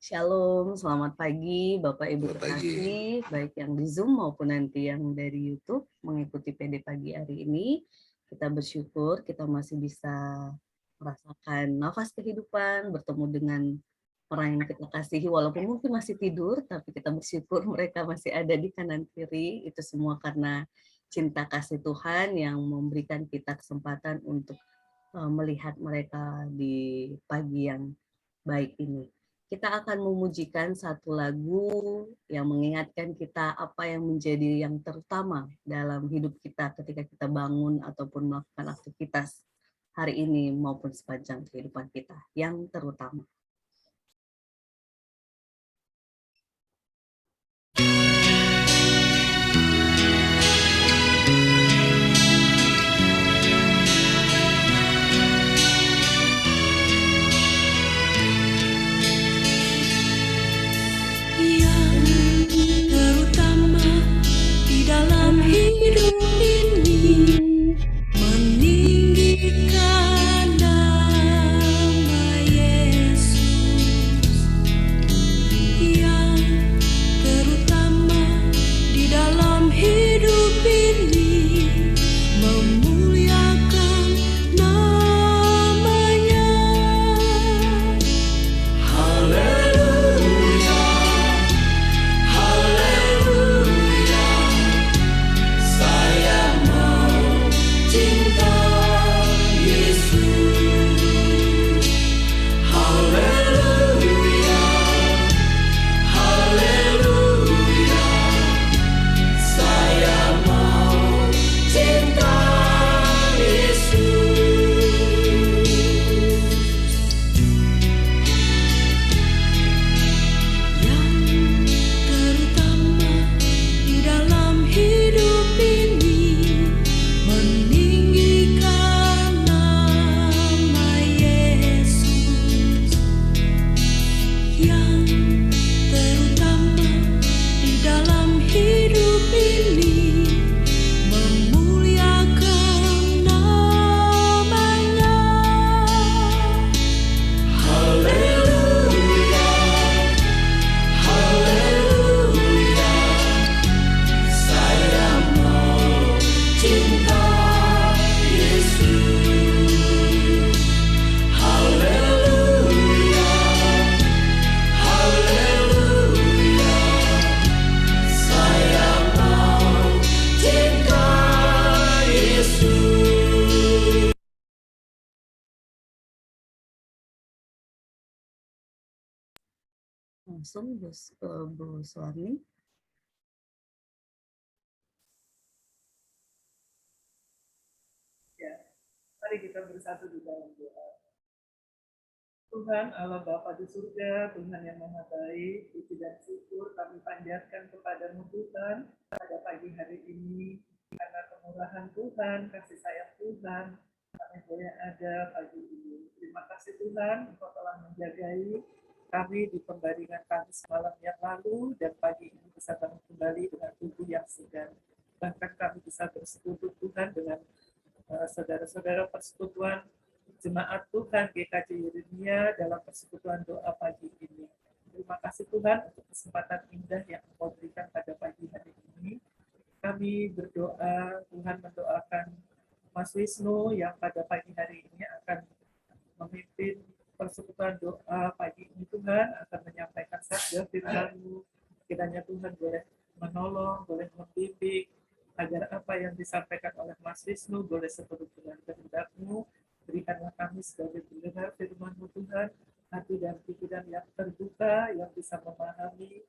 Shalom, selamat pagi Bapak Ibu Selamat pagi. terkasih, baik yang di Zoom maupun nanti yang dari YouTube mengikuti PD pagi hari ini. Kita bersyukur kita masih bisa merasakan nafas kehidupan, bertemu dengan orang yang kita kasihi walaupun mungkin masih tidur, tapi kita bersyukur mereka masih ada di kanan kiri. Itu semua karena cinta kasih Tuhan yang memberikan kita kesempatan untuk melihat mereka di pagi yang baik ini. Kita akan memujikan satu lagu yang mengingatkan kita apa yang menjadi yang terutama dalam hidup kita ketika kita bangun ataupun melakukan aktivitas hari ini maupun sepanjang kehidupan kita yang terutama. Dalam hidup ini meninggikan nama Yesus, yang terutama di dalam hidup ini memuliakan namanya. Haleluya, haleluya, saya mau cinta Yesus. Haleluya, haleluya, saya mau cinta Yesus. Yang terutama di dalam hidup ini meninggikan nama Yesus, yang terutama di dalam hidup ini memuliakan namanya. Haleluya, haleluya, saya mau cinta Yesus. Haleluya, haleluya, saya mau cinta Yesus. Langsung Bu Suwarni. Ya, mari kita bersatu di dalam doa. Tuhan Allah Bapa di surga, Tuhan yang Maha Baik, puji dan syukur kami panjatkan kepadamu Tuhan pada pagi hari ini, karena kemurahan Tuhan, kasih sayang Tuhan, kami boleh ada pagi ini. Terima kasih Tuhan, Engkau telah menjagai kami di pembaringan kami semalam yang lalu, dan pagi ini bisa bangun kembali dengan tubuh yang segar. Bahkan kami bisa bersekutu Tuhan dengan saudara-saudara persekutuan Jemaat Tuhan GKJ Yeremia dalam persekutuan doa pagi ini. Terima kasih Tuhan untuk kesempatan indah yang Engkau berikan pada pagi hari ini. Kami berdoa, Tuhan mendoakan Mas Wisnu yang pada pagi hari ini akan memimpin persekutuan doa pagi ini. Tuhan akan menyampaikan sabda firman-Mu. Kiranya Tuhan boleh menolong, boleh membimbing, agar apa yang disampaikan oleh Mas Wisnu boleh seturut dengan kehendak-Mu. Berikanlah kami sebagai pendengar firman-Mu Tuhan, hati dan pikiran yang terbuka, yang bisa memahami,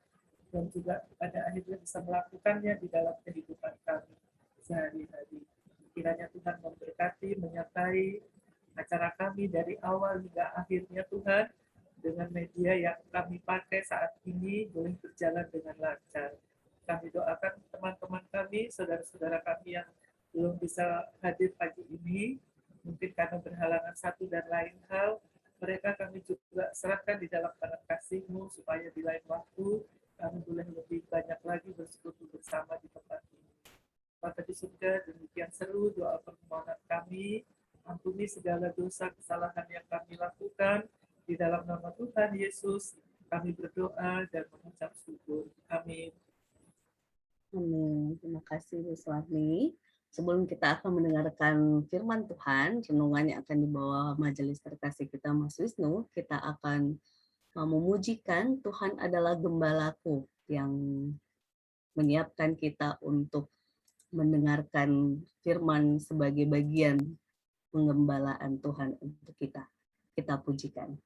dan juga pada akhirnya bisa melakukannya di dalam kehidupan kami sehari-hari. Kiranya Tuhan memberkati, menyertai acara kami dari awal hingga akhirnya Tuhan, dengan media yang kami pakai saat ini boleh berjalan dengan lancar. Kami doakan teman-teman kami, saudara-saudara kami yang belum bisa hadir pagi ini, mungkin karena berhalangan satu dan lain hal, mereka kami juga serahkan di dalam tangan kasih-Mu, supaya di lain waktu kami boleh lebih banyak lagi bersekutu bersama di tempat ini. Bapa di surga, demikian seru doa permohonan kami, ampuni segala dosa kesalahan yang kami lakukan, di dalam nama Tuhan Yesus, Kami berdoa dan mengucap syukur. Amin. Amin. Terima kasih Bu Suwarni. Sebelum kita akan mendengarkan firman Tuhan, renungan yang akan dibawa majelis terkasih kita Mas Wisnu, kita akan memujikan Tuhan adalah gembalaku yang menyiapkan kita untuk mendengarkan firman sebagai bagian penggembalaan Tuhan untuk kita. Kita pujikan.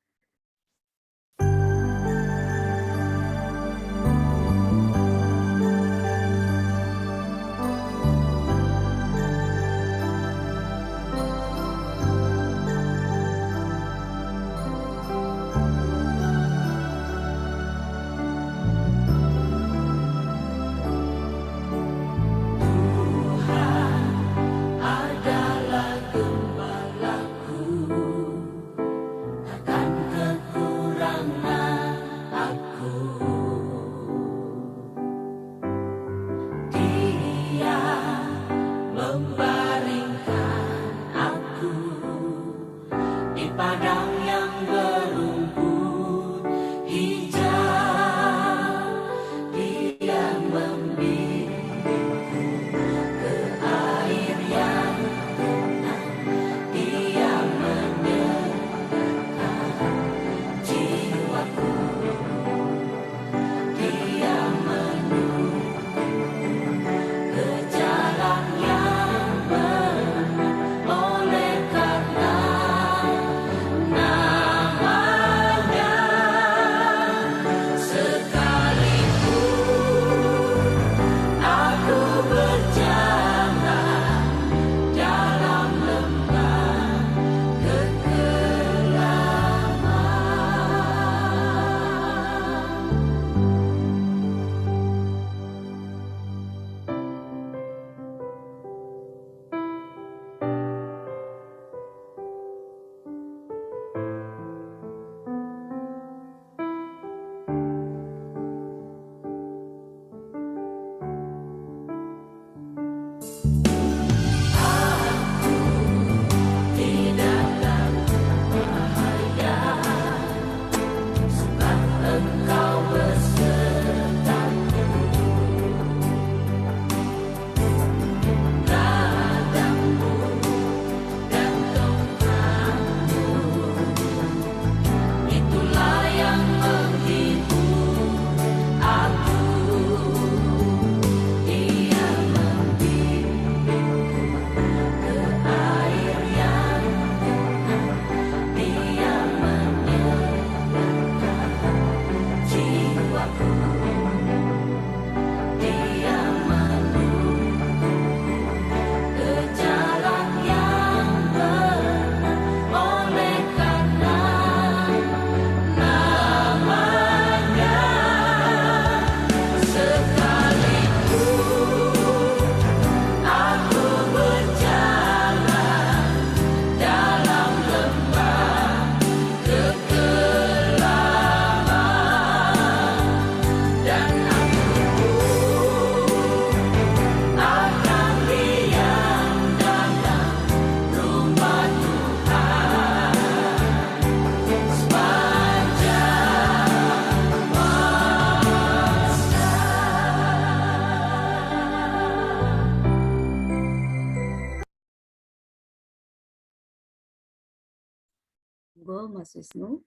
Mas Wisnu.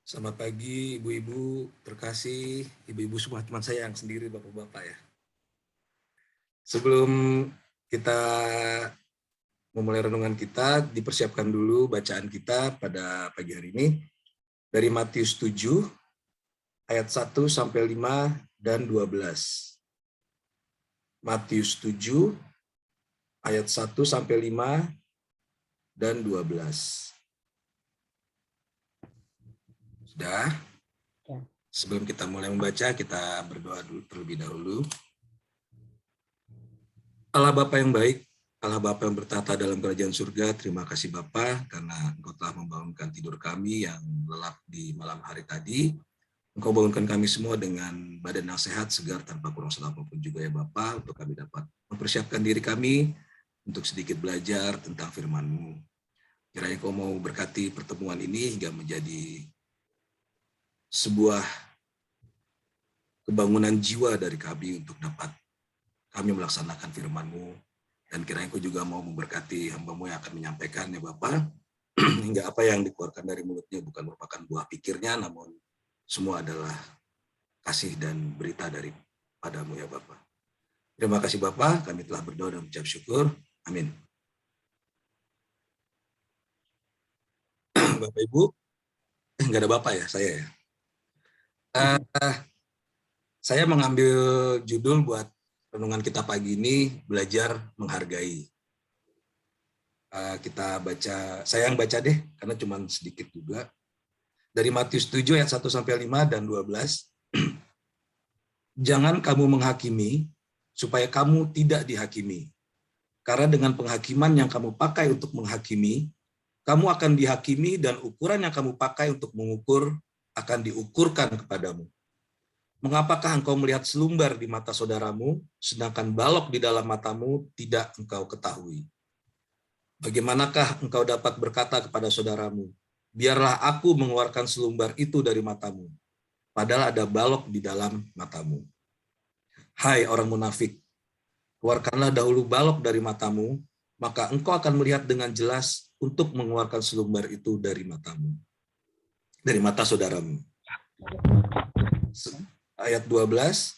Selamat pagi ibu-ibu terkasih, ibu-ibu semua teman saya yang sendiri, bapak-bapak ya. Sebelum kita memulai renungan kita, dipersiapkan dulu bacaan kita pada pagi hari ini dari Matius 7 ayat 1 sampai 5 dan 12. Matius 7 ayat 1 sampai 5 dan 12. Sudah? Ya. Sebelum kita mulai membaca, kita berdoa dulu terlebih dahulu. Allah Bapa yang baik, Allah Bapa yang bertata dalam kerajaan surga, terima kasih Bapa karena Engkau telah membangunkan tidur kami yang lelap di malam hari tadi. Engkau bangunkan kami semua dengan badan yang sehat, segar, tanpa kurang salah apapun juga ya Bapa, untuk kami dapat mempersiapkan diri kami untuk sedikit belajar tentang firman-Mu. Kiranya Engkau mau berkati pertemuan ini hingga menjadi sebuah kebangunan jiwa dari kami untuk dapat kami melaksanakan firman-Mu. Dan kiranya Engkau juga mau memberkati hamba-Mu yang akan menyampaikan, ya Bapa, hingga apa yang dikeluarkan dari mulutnya bukan merupakan buah pikirnya, namun semua adalah kasih dan berita daripada-Mu, ya Bapa. Terima kasih Bapa, kami telah berdoa dan mengucap syukur. Amin. Bapak Ibu, nggak ada Bapak ya, saya ya. Saya mengambil judul buat renungan kita pagi ini, belajar menghargai. Kita baca, saya yang baca deh, karena cuma sedikit juga. Dari Matius 7 ayat 1-5 dan 12. Jangan kamu menghakimi, supaya kamu tidak dihakimi. Karena dengan penghakiman yang kamu pakai untuk menghakimi, kamu akan dihakimi dan ukuran yang kamu pakai untuk mengukur akan diukurkan kepadamu. Mengapakah engkau melihat selumbar di mata saudaramu, sedangkan balok di dalam matamu tidak engkau ketahui? Bagaimanakah engkau dapat berkata kepada saudaramu, biarlah aku mengeluarkan selumbar itu dari matamu, padahal ada balok di dalam matamu. Hai orang munafik, keluarkanlah dahulu balok dari matamu, maka engkau akan melihat dengan jelas untuk mengeluarkan selumbar itu dari matamu, dari mata saudaramu. Ayat 12,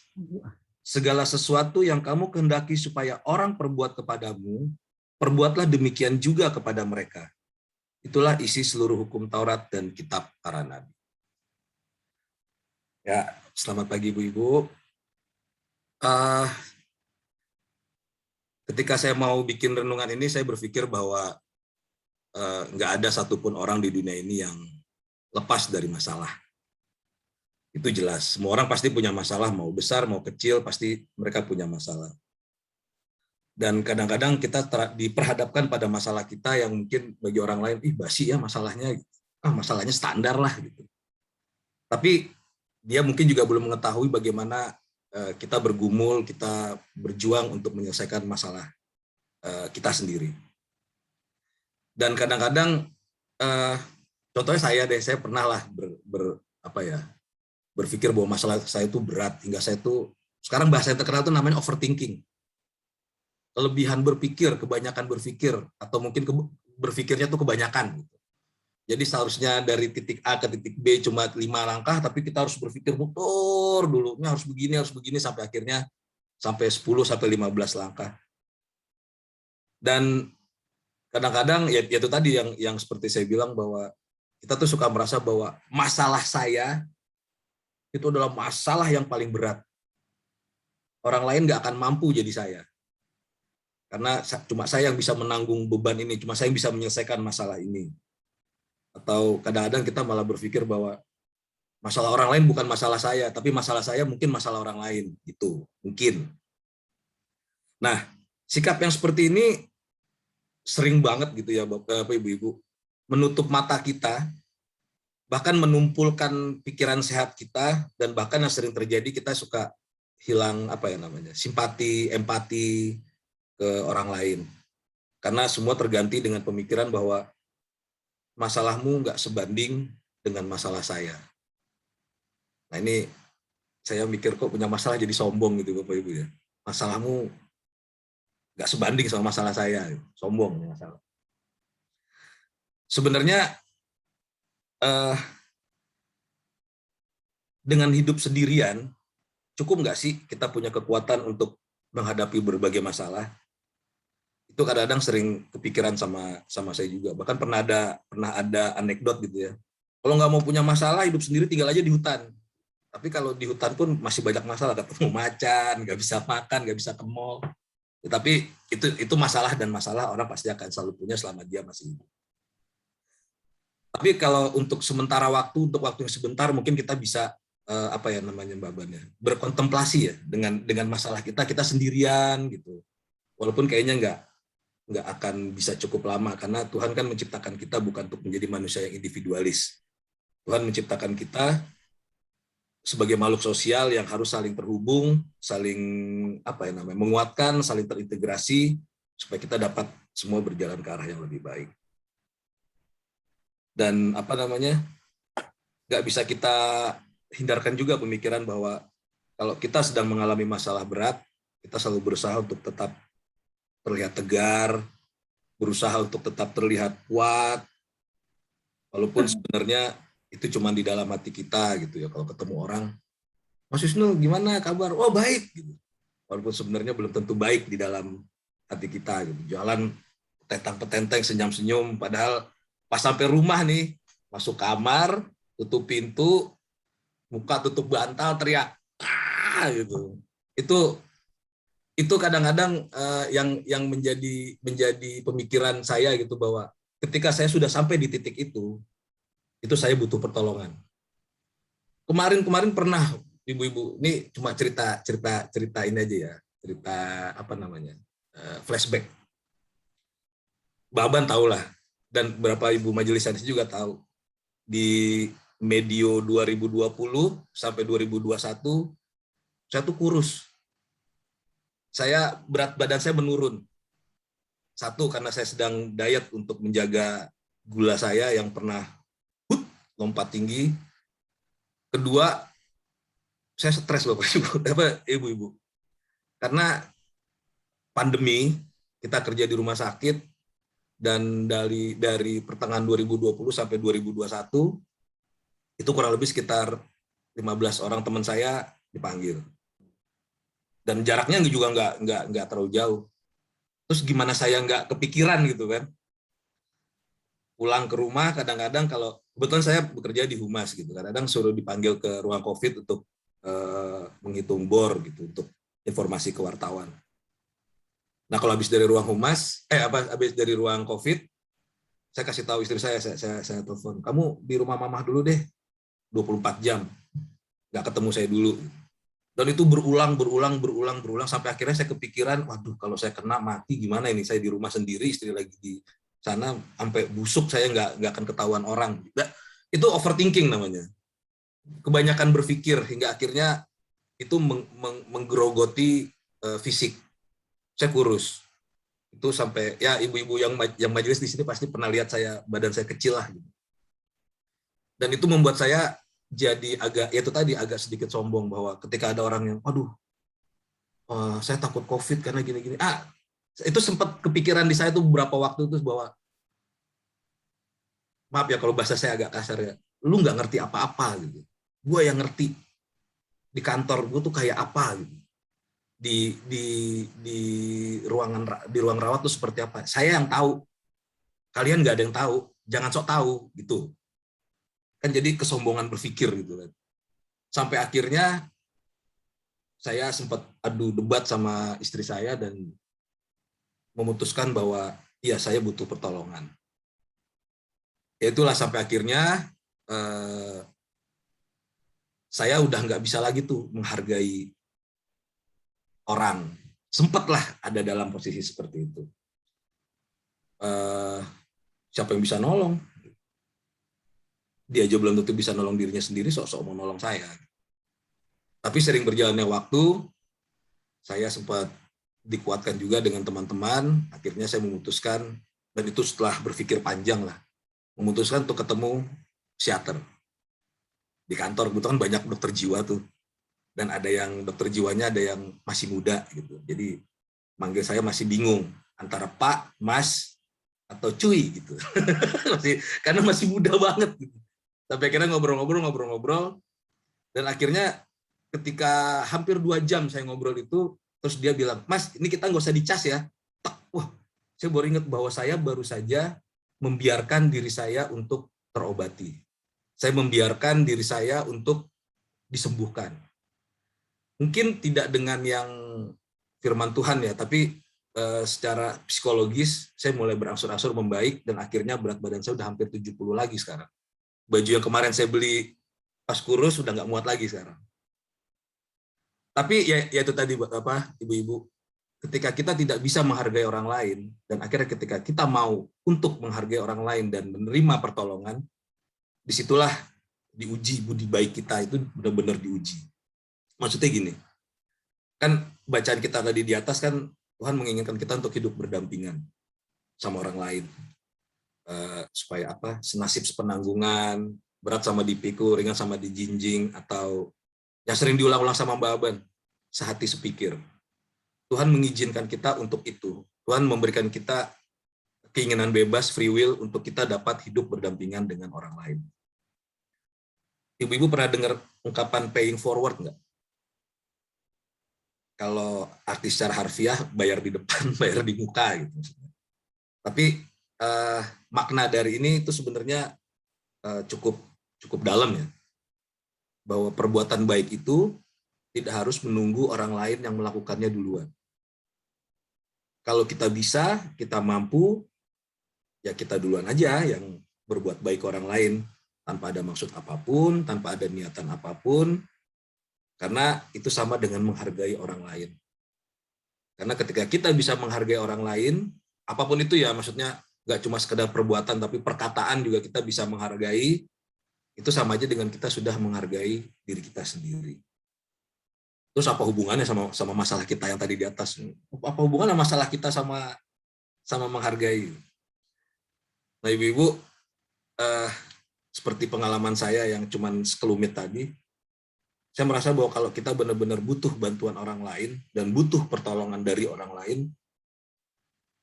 segala sesuatu yang kamu kehendaki supaya orang perbuat kepadamu, perbuatlah demikian juga kepada mereka. Itulah isi seluruh hukum Taurat dan kitab para nabi. Ya, selamat pagi Ibu-Ibu. Ketika saya mau bikin renungan ini, saya berpikir bahwa nggak ada satupun orang di dunia ini yang lepas dari masalah. Itu jelas. Semua orang pasti punya masalah, mau besar, mau kecil, pasti mereka punya masalah. Dan kadang-kadang kita diperhadapkan pada masalah kita yang mungkin bagi orang lain, basi ya masalahnya, masalahnya standar lah gitu. Tapi dia mungkin juga belum mengetahui bagaimana kita bergumul, kita berjuang untuk menyelesaikan masalah kita sendiri. Dan kadang-kadang, contohnya saya pernah lah berpikir bahwa masalah saya itu berat, hingga saya itu, sekarang bahasa yang terkenal itu namanya overthinking. Kelebihan berpikir, kebanyakan berpikir, atau mungkin berpikirnya itu kebanyakan. Jadi seharusnya dari titik A ke titik B cuma 5 langkah, tapi kita harus berpikir muter dulu, ini harus begini, sampai akhirnya sampai 10-15 langkah. Dan kadang-kadang, ya itu tadi yang seperti saya bilang, bahwa kita tuh suka merasa bahwa masalah saya itu adalah masalah yang paling berat. Orang lain nggak akan mampu jadi saya. Karena cuma saya yang bisa menanggung beban ini, cuma saya yang bisa menyelesaikan masalah ini. Atau kadang-kadang kita malah berpikir bahwa masalah orang lain bukan masalah saya, tapi masalah saya mungkin masalah orang lain. Itu mungkin. Nah, sikap yang seperti ini sering banget gitu ya Bapak Ibu-Ibu, menutup mata kita, bahkan menumpulkan pikiran sehat kita, dan bahkan yang sering terjadi kita suka hilang simpati, empati ke orang lain. Karena semua terganti dengan pemikiran bahwa masalahmu nggak sebanding dengan masalah saya. Nah ini saya mikir kok punya masalah jadi sombong gitu Bapak Ibu ya. Masalahmu nggak sebanding sama masalah saya, sombong masalah. Sebenarnya dengan hidup sendirian, cukup nggak sih kita punya kekuatan untuk menghadapi berbagai masalah? Itu kadang-kadang sering kepikiran sama saya juga. Bahkan pernah ada anekdot gitu ya. Kalau nggak mau punya masalah, hidup sendiri tinggal aja di hutan. Tapi kalau di hutan pun masih banyak masalah, ketemu macan, nggak bisa makan, nggak bisa ke mall. Ya, tapi itu masalah, dan masalah orang pasti akan selalu punya selama dia masih hidup. Tapi kalau untuk sementara waktu, untuk waktu yang sebentar, mungkin kita bisa berkontemplasi ya dengan masalah kita sendirian gitu. Walaupun kayaknya nggak akan bisa cukup lama, karena Tuhan kan menciptakan kita bukan untuk menjadi manusia yang individualis. Tuhan menciptakan kita sebagai makhluk sosial yang harus saling terhubung, saling menguatkan, saling terintegrasi supaya kita dapat semua berjalan ke arah yang lebih baik. Dan nggak bisa kita hindarkan juga pemikiran bahwa kalau kita sedang mengalami masalah berat, kita selalu berusaha untuk tetap terlihat tegar, berusaha untuk tetap terlihat kuat, walaupun sebenarnya itu cuma di dalam hati kita gitu ya. Kalau ketemu orang, Mas Wisnu gimana kabar? Oh baik gitu. Walaupun sebenarnya belum tentu baik di dalam hati kita gitu. Jalan petentang-petenteng, senyum-senyum, padahal pas sampai rumah nih, masuk kamar, tutup pintu, muka tutup bantal, teriak gitu. Itu kadang-kadang yang menjadi pemikiran saya gitu, bahwa ketika saya sudah sampai di titik itu saya butuh pertolongan. Kemarin pernah ibu-ibu, ini cuma cerita ini aja ya, cerita apa namanya, flashback. Baban tahu lah, dan beberapa ibu majelis hadis juga tahu. Di medio 2020 sampai 2021 saya tuh kurus. Berat badan saya menurun. Satu, karena saya sedang diet untuk menjaga gula saya yang pernah lompat tinggi. Kedua, saya stres Bapak Ibu. Karena pandemi, kita kerja di rumah sakit, dan dari pertengahan 2020 sampai 2021 itu kurang lebih sekitar 15 orang teman saya dipanggil. Dan jaraknya juga nggak terlalu jauh. Terus gimana saya nggak kepikiran gitu kan? Pulang ke rumah kadang-kadang, kalau kebetulan saya bekerja di humas gitu, kadang-kadang suruh dipanggil ke ruang COVID untuk menghitung bor gitu, untuk informasi ke wartawan. Nah kalau habis dari ruang humas, habis dari ruang COVID, saya kasih tahu istri saya telepon, kamu di rumah mamah dulu deh, 24 jam, nggak ketemu saya dulu. Dan itu berulang sampai akhirnya saya kepikiran, waduh kalau saya kena mati gimana ini, saya di rumah sendiri, istri lagi di sana, sampai busuk saya nggak akan ketahuan orang. Itu overthinking namanya. Kebanyakan berpikir hingga akhirnya itu menggerogoti fisik. Saya kurus. Itu sampai ya ibu-ibu yang majelis di sini pasti pernah lihat badan saya kecil lah gitu. Dan itu membuat saya jadi agak sedikit sombong, bahwa ketika ada orang yang saya takut COVID karena gini-gini. Itu sempat kepikiran di saya tuh beberapa waktu itu, bahwa maaf ya kalau bahasa saya agak kasar ya, lu nggak ngerti apa-apa gitu. Gue yang ngerti di kantor gue tuh kayak apa gitu. Di ruang rawat tuh seperti apa. Saya yang tahu. Kalian nggak ada yang tahu. Jangan sok tahu gitu. Kan jadi kesombongan berpikir gitu kan. Sampai akhirnya saya sempat adu debat sama istri saya dan memutuskan bahwa iya saya butuh pertolongan. Ya itulah sampai akhirnya saya udah nggak bisa lagi tuh menghargai orang. Sempatlah ada dalam posisi seperti itu. Siapa yang bisa nolong? Dia aja belum tentu bisa nolong dirinya sendiri, sok-sok mau nolong saya. Tapi sering berjalannya waktu, saya sempat dikuatkan juga dengan teman-teman, akhirnya saya memutuskan, dan itu setelah berpikir panjang lah, memutuskan untuk ketemu psikiater. Di kantor, kebetulan banyak dokter jiwa tuh, dan ada yang dokter jiwanya ada yang masih muda gitu, jadi manggil saya masih bingung, antara Pak, Mas, atau Cuy gitu, karena masih muda banget gitu. Sampai akhirnya ngobrol, dan akhirnya ketika hampir 2 jam saya ngobrol itu, terus dia bilang, Mas, ini kita nggak usah dicas ya. Wah, saya baru ingat bahwa saya baru saja membiarkan diri saya untuk terobati. Saya membiarkan diri saya untuk disembuhkan. Mungkin tidak dengan yang firman Tuhan ya, tapi secara psikologis saya mulai berangsur-angsur membaik, dan akhirnya berat badan saya udah hampir 70 lagi sekarang. Baju yang kemarin saya beli pas kurus sudah nggak muat lagi sekarang. Tapi ya itu tadi ibu-ibu, ketika kita tidak bisa menghargai orang lain, dan akhirnya ketika kita mau untuk menghargai orang lain dan menerima pertolongan, disitulah diuji budi baik kita, itu benar-benar diuji. Maksudnya gini, kan bacaan kita tadi di atas kan Tuhan menginginkan kita untuk hidup berdampingan sama orang lain, supaya senasib sepenanggungan, berat sama dipikul, ringan sama dijinjing, atau yang sering diulang-ulang sama Mbak Aban, sehati sepikir. Tuhan mengizinkan kita untuk itu. Tuhan memberikan kita keinginan bebas, free will, untuk kita dapat hidup berdampingan dengan orang lain. Ibu-ibu pernah dengar ungkapan paying forward nggak? Kalau arti secara harfiah, bayar di depan, bayar di muka gitu. Tapi makna dari ini itu sebenarnya cukup dalam ya. Bahwa perbuatan baik itu tidak harus menunggu orang lain yang melakukannya duluan. Kalau kita bisa, kita mampu, ya kita duluan aja yang berbuat baik orang lain, tanpa ada maksud apapun, tanpa ada niatan apapun, karena itu sama dengan menghargai orang lain. Karena ketika kita bisa menghargai orang lain, apapun itu ya, maksudnya nggak cuma sekedar perbuatan, tapi perkataan juga kita bisa menghargai, itu sama aja dengan kita sudah menghargai diri kita sendiri. Terus apa hubungannya sama masalah kita yang tadi di atas? Apa hubungannya masalah kita sama menghargai? Nah, ibu-ibu, seperti pengalaman saya yang cuman sekelumit tadi, saya merasa bahwa kalau kita benar-benar butuh bantuan orang lain dan butuh pertolongan dari orang lain,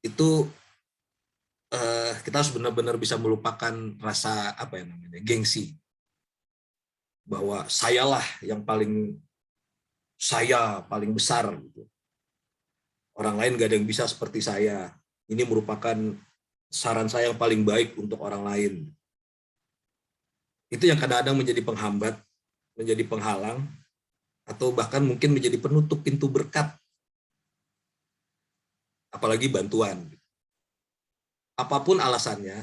itu kita harus benar-benar bisa melupakan rasa gengsi, bahwa sayalah yang paling besar gitu. Orang lain gak ada yang bisa seperti saya. Ini merupakan saran saya yang paling baik untuk orang lain. Itu yang kadang-kadang menjadi penghambat, menjadi penghalang, atau bahkan mungkin menjadi penutup pintu berkat. Apalagi bantuan. Apapun alasannya,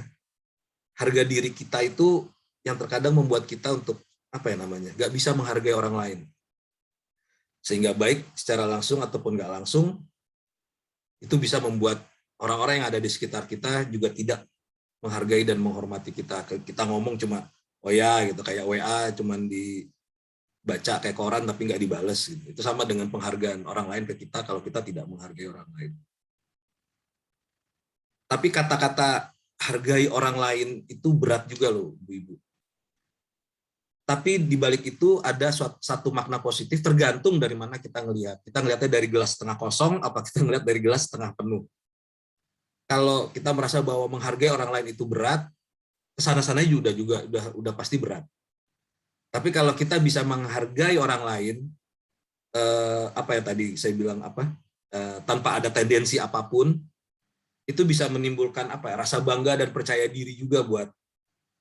harga diri kita itu yang terkadang membuat kita untuk gak bisa menghargai orang lain. Sehingga baik secara langsung ataupun nggak langsung, itu bisa membuat orang-orang yang ada di sekitar kita juga tidak menghargai dan menghormati kita. Kita ngomong cuma, oh ya gitu, kayak WA cuman dibaca kayak koran tapi nggak dibales gitu. Itu sama dengan penghargaan orang lain ke kita kalau kita tidak menghargai orang lain. Tapi kata-kata hargai orang lain itu berat juga loh, ibu-ibu. Tapi di balik itu ada satu makna positif, tergantung dari mana kita ngelihat. Kita ngelihatnya dari gelas setengah kosong, apa kita ngelihat dari gelas setengah penuh. Kalau kita merasa bahwa menghargai orang lain itu berat, kesana-sananya juga udah pasti berat. Tapi kalau kita bisa menghargai orang lain, tadi saya bilang tanpa ada tendensi apapun, itu bisa menimbulkan rasa bangga dan percaya diri juga buat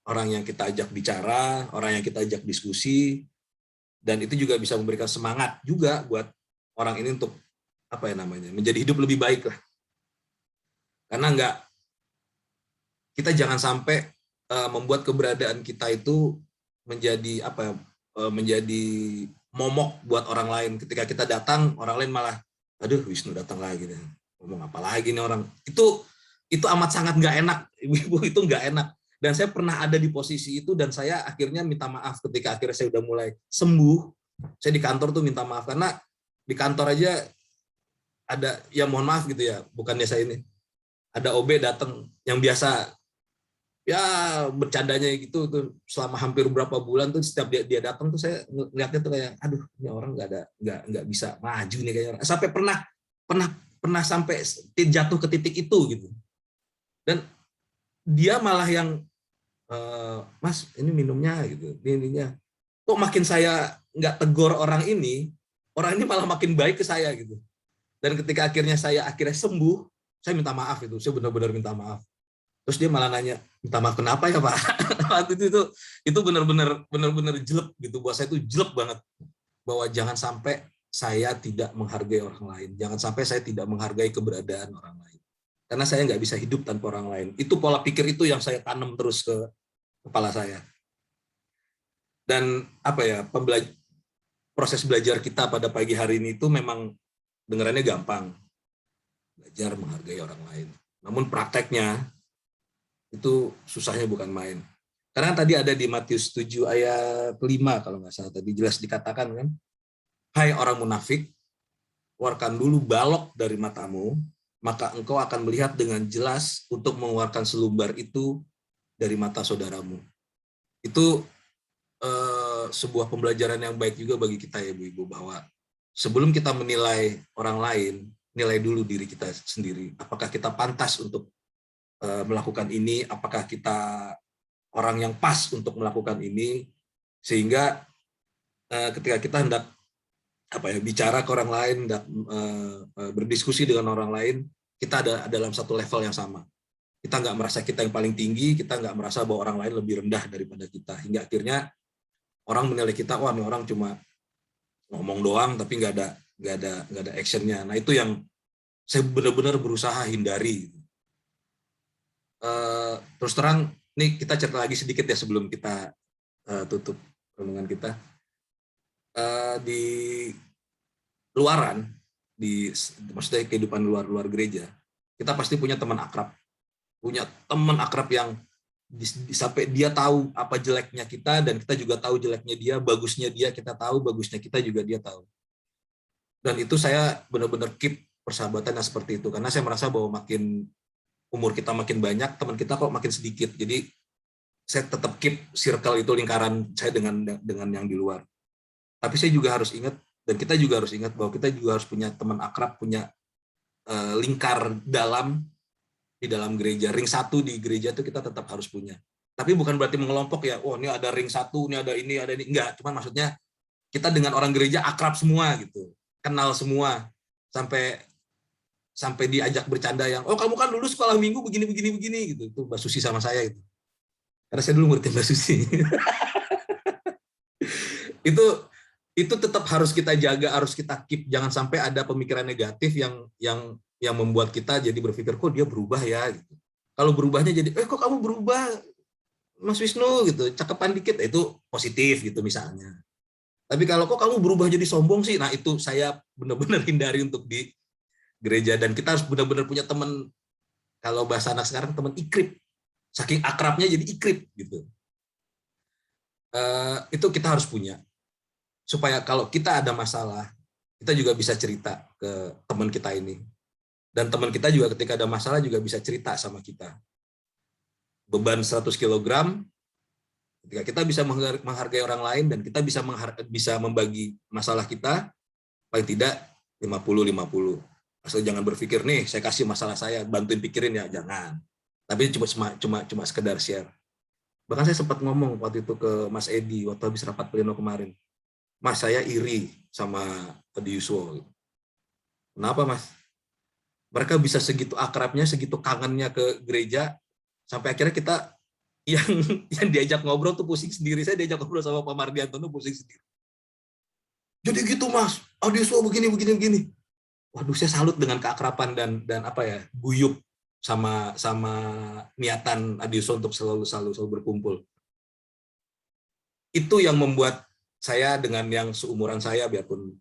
orang yang kita ajak bicara, orang yang kita ajak diskusi, dan itu juga bisa memberikan semangat juga buat orang ini untuk menjadi hidup lebih baik lah. Karena kita jangan sampai membuat keberadaan kita itu menjadi menjadi momok buat orang lain. Ketika kita datang, orang lain malah, aduh Wisnu datang lagi deh. Ngomong apa lagi nih orang. Itu amat sangat nggak enak, ibu-ibu, itu nggak enak. Dan saya pernah ada di posisi itu, dan saya akhirnya minta maaf ketika akhirnya saya udah mulai sembuh. Saya di kantor tuh minta maaf, karena di kantor aja ada, ya mohon maaf gitu ya, bukannya saya ini, ada OB datang yang biasa ya bercandanya gitu tuh selama hampir berapa bulan tuh, setiap dia datang tuh saya ngeliatnya tuh kayak, aduh ini orang nggak bisa maju nih kayaknya. Sampai pernah sampai jatuh ke titik itu gitu. Dan dia malah yang, Mas ini minumnya gitu, ininya. Kok makin saya nggak tegur orang ini malah makin baik ke saya gitu. Dan ketika akhirnya saya sembuh, saya minta maaf itu, saya benar-benar minta maaf. Terus dia malah nanya, minta maaf kenapa ya Pak? itu benar-benar jelek gitu, buat saya itu jelek banget, bahwa jangan sampai saya tidak menghargai orang lain, jangan sampai saya tidak menghargai keberadaan orang lain. Karena saya nggak bisa hidup tanpa orang lain. Itu pola pikir itu yang saya tanam terus ke kepala saya. Dan proses belajar kita pada pagi hari ini itu memang dengarannya gampang. Belajar menghargai orang lain. Namun prakteknya itu susahnya bukan main. Karena tadi ada di Matius 7 ayat 5 kalau nggak salah, tadi jelas dikatakan kan, hai orang munafik, keluarkan dulu balok dari matamu, maka engkau akan melihat dengan jelas untuk mengeluarkan selumbar itu dari mata saudaramu. Itu sebuah pembelajaran yang baik juga bagi kita ya Bu-Ibu, bahwa sebelum kita menilai orang lain, nilai dulu diri kita sendiri. Apakah kita pantas untuk melakukan ini? Apakah kita orang yang pas untuk melakukan ini? Sehingga ketika kita hendak bicara ke orang lain, hendak berdiskusi dengan orang lain, kita ada dalam satu level yang sama. Kita nggak merasa kita yang paling tinggi, kita nggak merasa bahwa orang lain lebih rendah daripada kita. Hingga akhirnya orang menilai kita, wah ini orang cuma ngomong doang tapi nggak ada actionnya. Nah itu yang saya benar-benar berusaha hindari. Terus terang, nih kita cerita lagi sedikit ya sebelum kita tutup rombongan kita. Di luaran, maksudnya kehidupan luar gereja, kita pasti punya teman akrab yang sampai dia tahu apa jeleknya kita dan kita juga tahu jeleknya dia, bagusnya dia kita tahu, bagusnya kita juga dia tahu. Dan itu saya benar-benar keep persahabatan yang seperti itu, karena saya merasa bahwa makin umur kita makin banyak, teman kita kok makin sedikit. Jadi saya tetap keep circle itu, lingkaran saya dengan yang di luar. Tapi saya juga harus ingat, dan kita juga harus ingat bahwa kita juga harus punya teman akrab, punya lingkar dalam di dalam gereja. Ring satu di gereja itu kita tetap harus punya. Tapi bukan berarti mengelompok ya, oh ini ada ring satu, ini ada ini, enggak. Cuman maksudnya kita dengan orang gereja akrab semua gitu, kenal semua, sampai diajak bercanda yang, oh kamu kan dulu sekolah minggu begini gitu. Itu Mbak Susi sama saya itu. Karena saya dulu ngerti Mbak Susi. itu tetap harus kita jaga, harus kita keep. Jangan sampai ada pemikiran negatif yang membuat kita jadi berpikir, kok dia berubah ya gitu. Kalau berubahnya jadi, kok kamu berubah Mas Wisnu gitu, cakepan dikit, itu positif gitu misalnya. Tapi kalau kok kamu berubah jadi sombong sih, nah itu saya benar-benar hindari untuk di gereja. Dan kita harus benar-benar punya teman, kalau bahasa anak sekarang teman ikrip, saking akrabnya jadi ikrip gitu. Itu kita harus punya, supaya kalau kita ada masalah, kita juga bisa cerita ke teman kita ini. Dan teman kita juga ketika ada masalah juga bisa cerita sama kita. Beban 100 kg, ketika kita bisa menghargai orang lain dan kita bisa membagi masalah kita, paling tidak 50-50. Asal jangan berpikir, nih saya kasih masalah saya, bantuin pikirin ya, jangan. Tapi cuma sekedar share. Bahkan saya sempat ngomong waktu itu ke Mas Edi, waktu habis rapat pleno kemarin. Mas, saya iri sama Adi Yuswo. Kenapa Mas? Mereka bisa segitu akrabnya, segitu kangennya ke gereja, sampai akhirnya kita yang diajak ngobrol tuh pusing sendiri. Saya diajak ngobrol sama Pak Mardianto tuh pusing sendiri. Jadi gitu Mas, Adi Yuswo begini. Waduh, saya salut dengan keakraban dan guyup sama niatan Adi Yuswo untuk selalu berkumpul. Itu yang membuat saya dengan yang seumuran saya, biarpun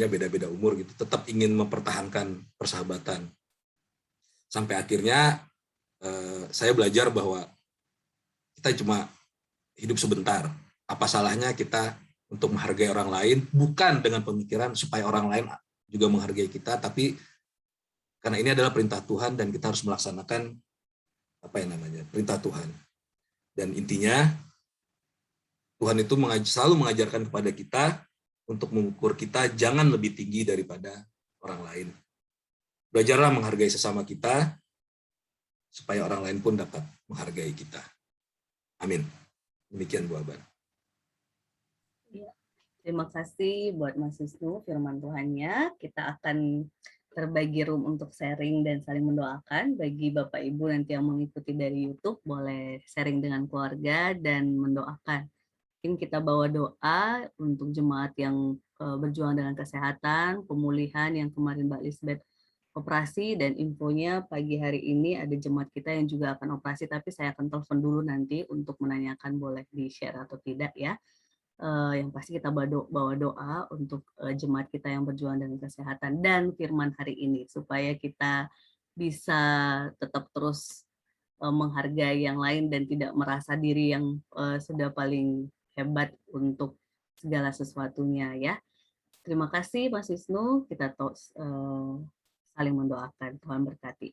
beda-beda umur gitu, tetap ingin mempertahankan persahabatan. Sampai akhirnya saya belajar bahwa kita cuma hidup sebentar. Apa salahnya kita untuk menghargai orang lain, bukan dengan pemikiran supaya orang lain juga menghargai kita, tapi karena ini adalah perintah Tuhan dan kita harus melaksanakan perintah Tuhan. Dan intinya Tuhan itu selalu mengajarkan kepada kita untuk mengukur kita jangan lebih tinggi daripada orang lain. Belajarlah menghargai sesama kita, supaya orang lain pun dapat menghargai kita. Amin. Demikian Bu Aban. Ya, terima kasih buat Mas Wisnu firman Tuhannya. Kita akan terbagi room untuk sharing dan saling mendoakan. Bagi Bapak Ibu nanti yang mengikuti dari YouTube, boleh sharing dengan keluarga dan mendoakan. Mungkin kita bawa doa untuk jemaat yang berjuang dengan kesehatan, pemulihan yang kemarin Mbak Lisbeth operasi, dan infonya pagi hari ini ada jemaat kita yang juga akan operasi, tapi saya akan telepon dulu nanti untuk menanyakan boleh di-share atau tidak ya. Yang pasti kita bawa doa untuk jemaat kita yang berjuang dengan kesehatan dan firman hari ini, supaya kita bisa tetap terus menghargai yang lain dan tidak merasa diri yang sudah paling hebat untuk segala sesuatunya ya. Terima kasih Mas Wisnu, kita saling mendoakan. Tuhan berkati.